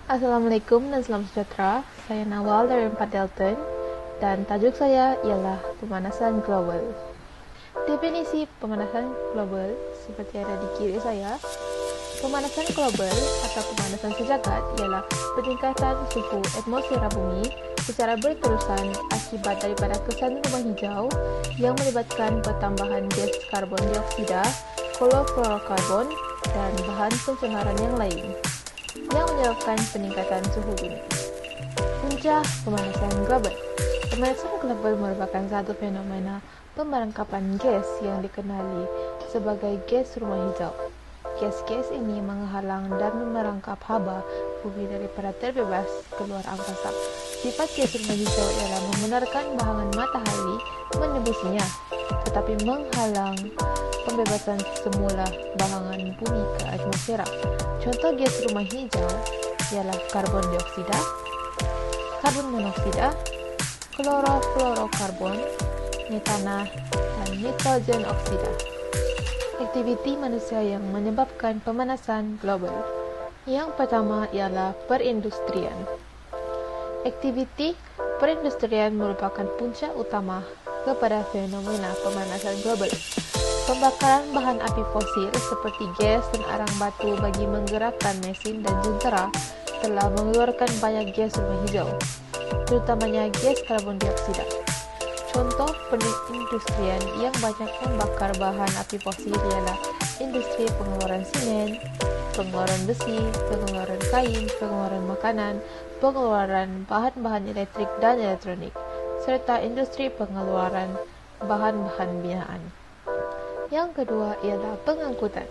Assalamualaikum dan salam sejahtera. Saya Nawal dari 4 Delton dan tajuk saya ialah pemanasan global. Definisi pemanasan global seperti ada di kiri saya. Pemanasan global atau pemanasan sejagat ialah peningkatan suhu atmosfera bumi secara berterusan akibat daripada kesan rumah hijau yang melibatkan pertambahan gas karbon dioksida, klorofluorokarbon, dan bahan pencemaran yang lain yang menyebabkan peningkatan suhu bumi. Punca pemanasan global. Pemanasan global merupakan satu fenomena pemberangkapan gas yang dikenali sebagai gas rumah hijau. Gas-gas ini menghalang dan merangkap haba bumi daripada terbebas keluar angkasa. Sifat gas rumah hijau ialah membenarkan bahangan matahari menembusnya, tetapi menghalang pembebasan semula bahangan bumi ke atmosfera. Contoh gas rumah hijau ialah karbon dioksida, karbon monoksida, klorofluorokarbon, metana, dan nitrogen oksida. Aktiviti manusia yang menyebabkan pemanasan global. Yang pertama ialah perindustrian. Aktiviti perindustrian merupakan punca utama kepada fenomena pemanasan global. Pembakaran bahan api fosil seperti gas dan arang batu bagi menggerakkan mesin dan jentera telah mengeluarkan banyak gas rumah hijau, terutamanya gas karbon dioksida. Contoh perindustrian yang banyak membakar bahan api fosil ialah industri pengeluaran semen, pengeluaran besi, pengeluaran kain, pengeluaran makanan, pengeluaran bahan-bahan elektrik dan elektronik, serta industri pengeluaran bahan-bahan binaan. Yang kedua ialah pengangkutan.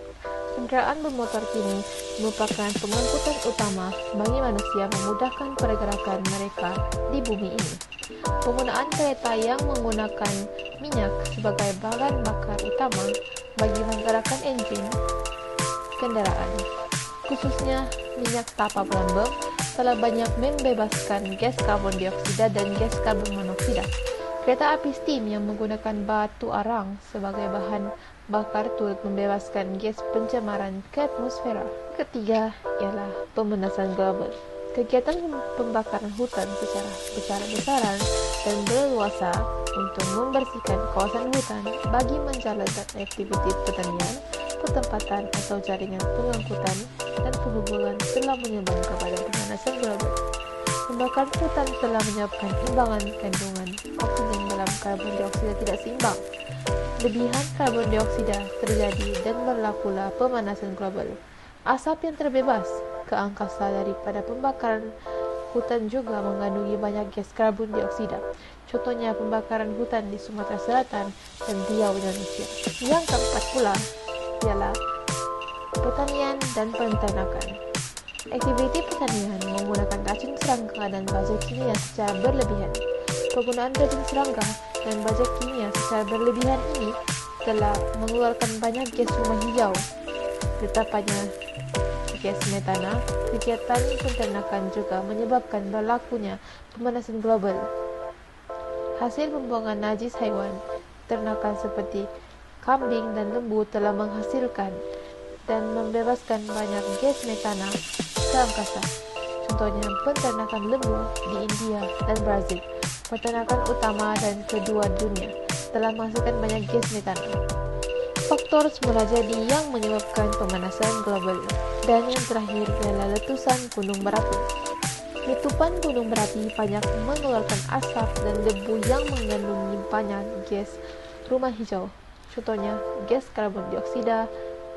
Kenderaan bermotor kini merupakan pengangkutan utama bagi manusia memudahkan pergerakan mereka di bumi ini. Penggunaan kereta yang menggunakan minyak sebagai bahan bakar utama bagi menggerakkan enjin kenderaan, khususnya minyak tapa pelembab, telah banyak membebaskan gas karbon dioksida dan gas karbon monoksida. Kereta api steam yang menggunakan batu arang sebagai bahan bakar turut membebaskan gas pencemaran ke atmosfera. Ketiga ialah pemanasan global. Kegiatan pembakaran hutan secara besar-besaran dan berluasa untuk membersihkan kawasan hutan bagi menjalankan aktiviti pertanian, pertempatan atau jaringan pengangkutan dan penghubungan telah menyumbang kepada pemanasan global. Pembakaran hutan telah menyebabkan imbangan kandungan oksigen dalam karbon dioksida tidak seimbang. Lebihan karbon dioksida terjadi dan berlakulah pemanasan global. Asap yang terbebas ke angkasa daripada pembakaran hutan juga mengandungi banyak gas karbon dioksida. Contohnya pembakaran hutan di Sumatera Selatan dan Riau, Indonesia. Yang keempat pula ialah pertanian dan peternakan. Aktiviti pertanian menggunakan racun serangga dan baja kimia secara berlebihan. Penggunaan racun serangga dan baja kimia secara berlebihan ini telah mengeluarkan banyak gas rumah hijau, terutamanya gas metana. Kegiatan peternakan juga menyebabkan berlakunya pemanasan global. Hasil pembuangan najis haiwan ternakan seperti kambing dan lembu telah menghasilkan dan membebaskan banyak gas metana ke angkasa. Contohnya peternakan lembu di India dan Brazil, peternakan utama dan kedua dunia, telah menghasilkan banyak gas metana. Faktor semula jadi yang menyebabkan pemanasan global. Dan yang terakhir ialah letusan gunung berapi. Letupan gunung berapi banyak mengeluarkan asap dan debu yang mengandungi banyak gas rumah hijau. Contohnya gas karbon dioksida,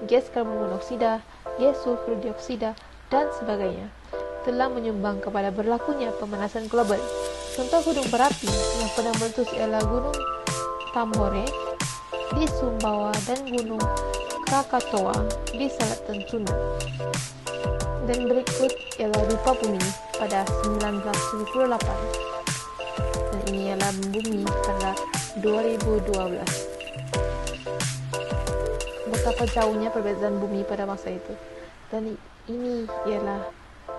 gas karbon monoksida, gas sulfur dioksida, dan sebagainya, telah menyumbang kepada berlakunya pemanasan global. Contoh gunung berapi yang pernah meletus ialah Gunung Tambore di Sumbawa dan Gunung Krakatoa di selatan Sunda. Dan berikut ialah rupa bumi pada 1978. Dan ini ialah bumi pada 2012. Betapa jauhnya perbezaan bumi pada masa itu. Dan ini ialah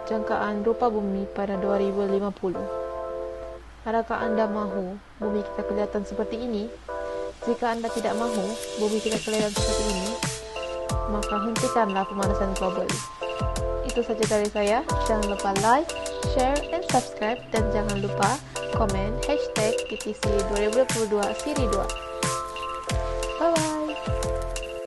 jangkaan rupa bumi pada 2050. Adakah anda mahu bumi kita kelihatan seperti ini? Jika anda tidak mahu bumi kita kelihatan seperti ini, maka hentikanlah pemanasan global. Itu itu saja dari saya. Jangan lupa like, share, and subscribe. Dan jangan lupa komen #PTC 2022 Seri 2. Bye-bye.